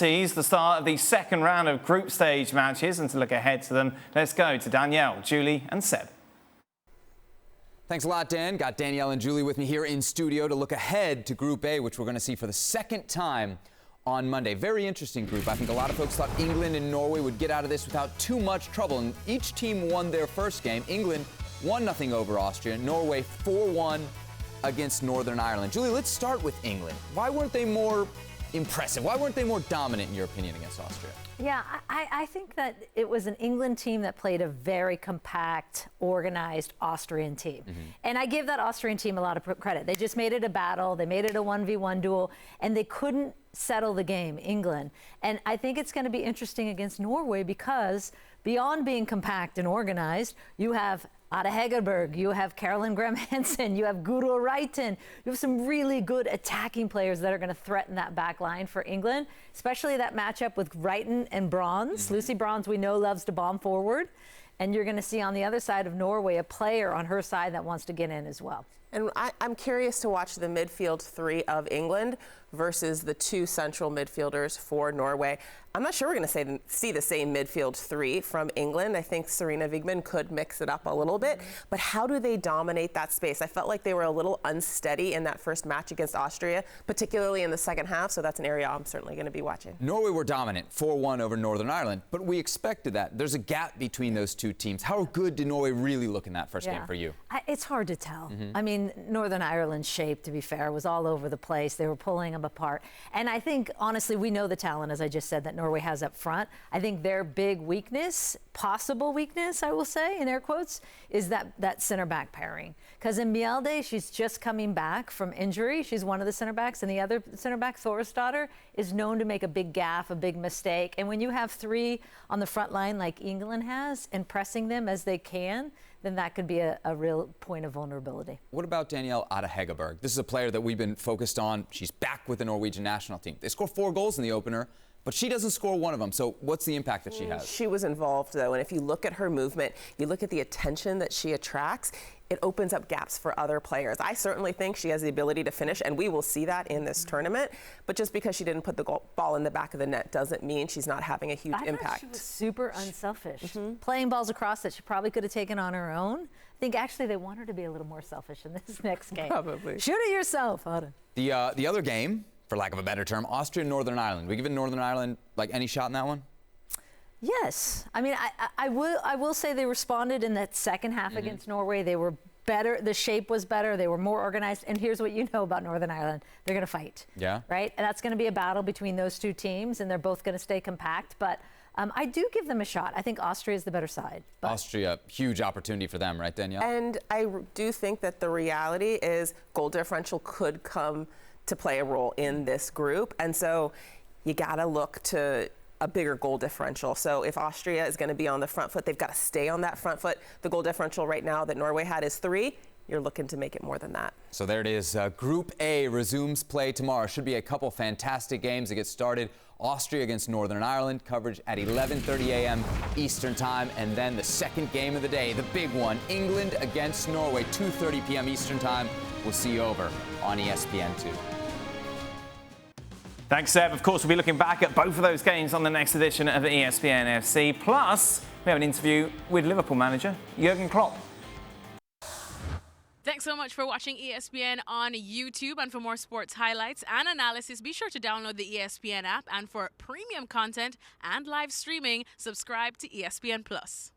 Tease the start of the second round of group stage matches, and to look ahead to them, let's go to Danielle, Julie and Seb. Thanks a lot, Dan. Got Danielle and Julie with me here in studio to look ahead to Group A, which we're going to see for the second time on Monday. Very interesting group. I think a lot of folks thought England and Norway would get out of this without too much trouble, and each team won their first game. England 1-0 over Austria, Norway 4-1 against Northern Ireland. Julie, let's start with England. Why weren't they more impressive? Why weren't they more dominant, in your opinion, against Austria? Yeah, I think that it was an England team that played a very compact, organized Austrian team. And I give that Austrian team a lot of credit. They just made it a battle. They made it a 1v1 duel, and they couldn't settle the game, England. And I think it's going to be interesting against Norway because beyond being compact and organized, you have Ada Hegerberg, you have Caroline Graham-Hansen, you have Guro Reiten. You have some really good attacking players that are going to threaten that back line for England, especially that matchup with Reiten and Bronze. Lucy Bronze, we know, loves to bomb forward. And you're going to see on the other side of Norway a player on her side that wants to get in as well. And I'm curious to watch the midfield three of England versus the two central midfielders for Norway. I'm not sure we're going to see the same midfield three from England. I think Serena Wigman could mix it up a little bit. But how do they dominate that space? I felt like they were a little unsteady in that first match against Austria, particularly in the second half. So that's an area I'm certainly going to be watching. Norway were dominant, 4-1 over Northern Ireland. But we expected that. There's a gap between those two teams. How good did Norway really look in that first game for you? It's hard to tell. I mean, Northern Ireland's shape, to be fair, was all over the place. They were pulling them apart. And I think, honestly, we know the talent, as I just said, that Norway has up front. I think their big weakness, possible weakness, I will say, in air quotes, is that center back pairing. Because in Mjelde, she's just coming back from injury. She's one of the center backs. And the other center back, Thorisdottir, is known to make a big gaffe, a big mistake. And when you have three on the front line like England has and pressing them as they can, then that could be a real point of vulnerability. What about Danielle Ada Hegerberg? This is a player that we've been focused on. She's back with the Norwegian national team. They scored 4 goals in the opener, but she doesn't score one of them. So what's the impact that she has? She was involved, though, and if you look at her movement, you look at the attention that she attracts, it opens up gaps for other players. I certainly think she has the ability to finish, and we will see that in this tournament. But just because she didn't put the ball in the back of the net doesn't mean she's not having a huge impact. She was super unselfish. Playing balls across that she probably could have taken on her own. I think actually they want her to be a little more selfish in this next game. Probably. Shoot it yourself, Ada. The other game, for lack of a better term, Austria and Northern Ireland. We giving Northern Ireland like any shot in that one? Yes. I mean, I will say they responded in that second half against Norway. They were better. The shape was better. They were more organized. And here's what you know about Northern Ireland. They're going to fight. Yeah. Right? And that's going to be a battle between those two teams, and they're both going to stay compact. But I do give them a shot. I think Austria is the better side. Austria, huge opportunity for them, right, Danielle? And I do think that the reality is goal differential could come to play a role in this group. And so you got to look to a bigger goal differential. So if Austria is going to be on the front foot, they've got to stay on that front foot. The goal differential right now that Norway had is 3. You're looking to make it more than that. So there it is. Group A resumes play tomorrow. Should be a couple fantastic games to get started. Austria against Northern Ireland, coverage at 11:30 a.m. Eastern Time. And then the second game of the day, the big one, England against Norway, 2:30 p.m. Eastern Time. We'll see you over on ESPN 2. Thanks, Seb. Of course, we'll be looking back at both of those games on the next edition of ESPN FC. Plus, we have an interview with Liverpool manager Jurgen Klopp. Thanks so much for watching ESPN on YouTube. And for more sports highlights and analysis, be sure to download the ESPN app. And for premium content and live streaming, subscribe to ESPN Plus.